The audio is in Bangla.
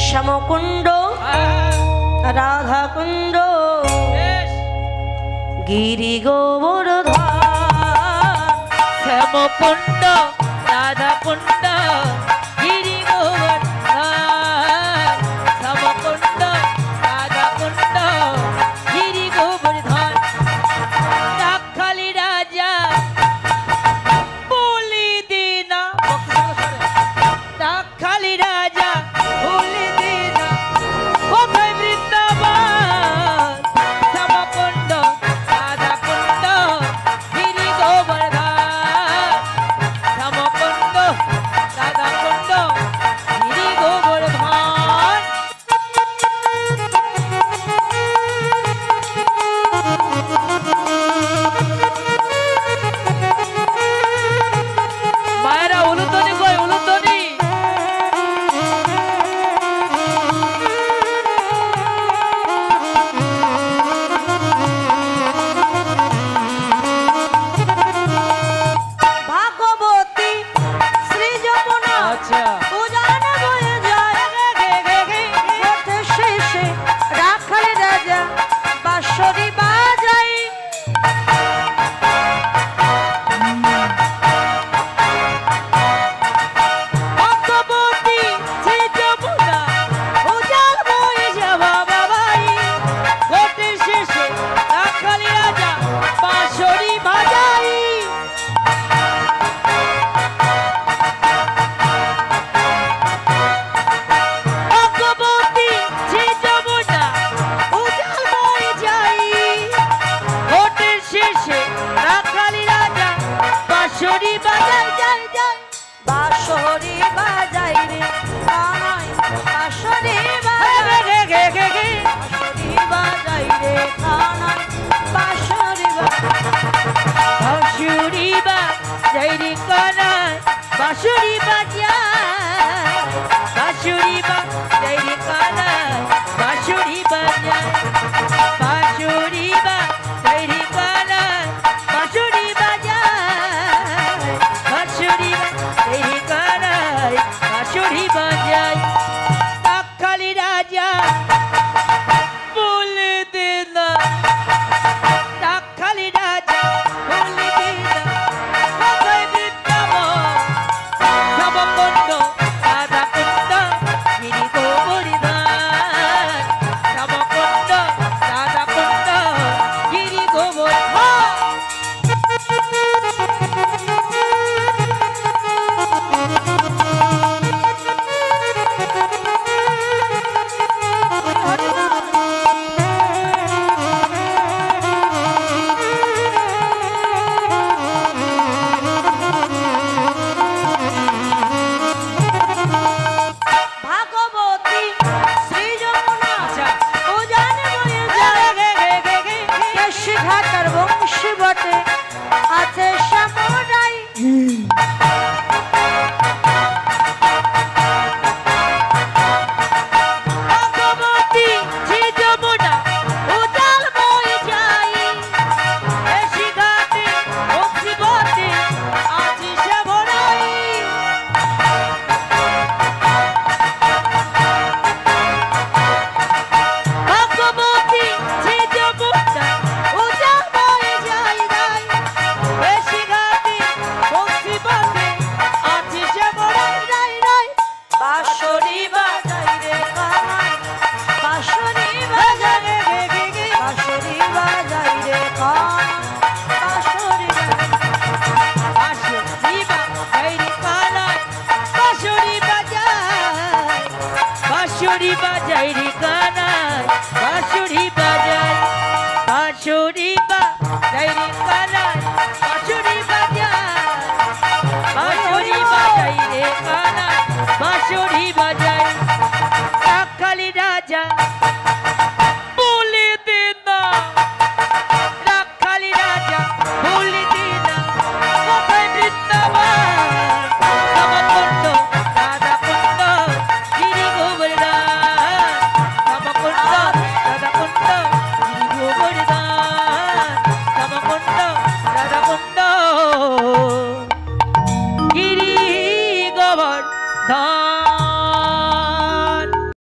শ্যামকুণ্ড রাধাকুণ্ড গিরি গোবর্ধন শ্যামকুণ্ড রাধাকুণ্ড গিরি গোবর্ধন শ্যামকুণ্ড রাধাকুণ্ড গিরি গোবর্ধন রাখালি রাজা বলি দিনা রাখালি রাজা বলি দিনা কোথায় বৃন্দাবন শ্যামকুণ্ড রাধাকুণ্ড গিরি গোবর্ধন শ্যামকুণ্ড রাধাকুণ্ড গিরি গোবর্ধন মায়েরা উলুধ্বনি কই উলুধ্বনি ভাগবতী শ্রী যমুনা আচ্ছা উজান বয়ে যায় পথে শেষে রাখাল রাজা বাঁশরি বাজাই ভগবতী শ্রী যমুনা উজান বয়ে যাওয়া বাবাই ঘটে শেষে রাখালি রাজা বাঁশরি বাজাই ভগবতী শ্রী যমুনা উজান বয়ে যাই ঘটে শেষে রাখালি রাজা বাঁশরি বাজাই যাই যাই বাঁশরি বাজাই রে কানাই বাঁশরি বাজাই বাঁশরি বাজাই রে কানাই বাঁশরি বাঁশুরি বাজাই রে কানাই বাঁশুরি বাজাই বাঁশুরি বাজাই রে কানাই বাঁশুরি বাজাই বাঁশুরি বাজাই রে কানাই বাঁশুরি বাজাই বাঁশুরি বাজাই রে কানাই বাঁশুরি বাজাই রাখালি রাজা বলে দে না রাখালি রাজা বলে দে না কোথায় বৃন্দাবন শ্যামকুণ্ড রাধাকুণ্ড গিরি গোবর্ধন শ্যামকুণ্ড রাধাকুণ্ড গিরি গোবর্ধন ভাগবতী শ্রী যমুনা আচ্ছা উজান বয়ে যায় কেশি ঘাটার বংশী বটে আছে শ্যামরাই ভগবতী শ্রী যমুনা উজান বয়ে যাই কেশি ঘাটে বংশী বটে আছে শ্যামরাই ভগবতী শ্রী যমুনা উজান বয়ে যাই রাই কেশি ঘাটে বংশী বটে আছে শ্যামরাই রাই রাই বাঁশরি বাজাই রে কানাই বাঁশরি বাজাই রে বাঁশরি বাজাই রে কানাই বাঁশরি বাঁশুরি বাজাই রে কানাই বাঁশুরি বাজাই বাঁশুরি বাজাই রে কানাই বাঁশুরি বাজাই বাঁশুরি বাজাই রে কানাই বাঁশুরি বাজাই বাঁশুরি বাজাই রে কানাই বাঁশুরি বাজাই রাখালি রাজা বলে দে না রাখালি রাজা বলে দে না কোথায় বৃন্দাবন শ্যামকুণ্ড রাধাকুণ্ড গিরি গোবর্ধন শ্যামকুণ্ড রাধাকুণ্ড গিরি গোবর্ধন শ্যামকুণ্ড রাধাকুণ্ড গিরি গোবর্ধন